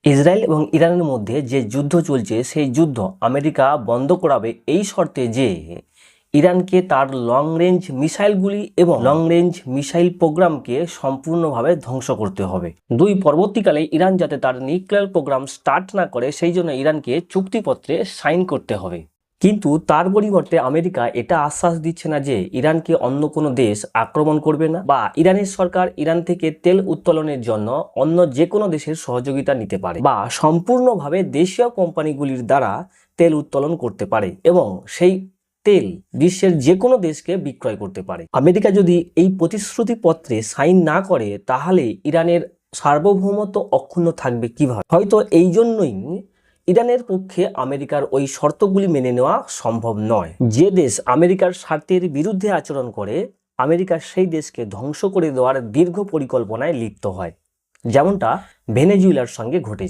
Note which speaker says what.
Speaker 1: Israel এবং ইরানের মধ্যে যে যুদ্ধ চলছে সেই যুদ্ধ আমেরিকা বন্ধ করাবে এই শর্তে যে ইরানকে তার লং রেঞ্জ মিসাইলগুলি এবং লং রেঞ্জ মিসাইল প্রোগ্রামকে সম্পূর্ণভাবে ধ্বংস করতে হবে। পরবর্তীকালে ইরান যাতে তার নিউক্লিয়ার প্রোগ্রাম স্টার্ট না করে সেই জন্য ইরানকে চুক্তিপত্রে সাইন করতে হবে। কিন্তু তার পরিবর্তে আমেরিকা এটা আশ্বাস দিচ্ছে না যে ইরানকে অন্য কোনো দেশ আক্রমণ করবে না বা ইরানের সরকার ইরান থেকে তেল উত্তোলনের জন্য অন্য যে কোনো দেশের সহযোগিতা নিতে পারে বা সম্পূর্ণভাবে দেশীয় কোম্পানিগুলির দ্বারা তেল উত্তোলন করতে পারে এবং সেই তেল বিশ্বের যে কোনো দেশকে বিক্রয় করতে পারে। আমেরিকা যদি এই প্রতিশ্রুতি পত্রে সাইন না করে তাহলে ইরানের সার্বভৌমত্ব অক্ষুণ্ণ থাকবে কিভাবে? হয়তো এই জন্যই ইরানের পক্ষে আমেরিকার ওই শর্তগুলি মেনে নেওয়া সম্ভব নয়। যে দেশ আমেরিকার স্বার্থের বিরুদ্ধে আচরণ করে আমেরিকা সেই দেশকে ধ্বংস করে দেওয়ার দীর্ঘ পরিকল্পনায় লিপ্ত হয়, যেমনটা ভেনেজুয়েলার সঙ্গে ঘটেছে।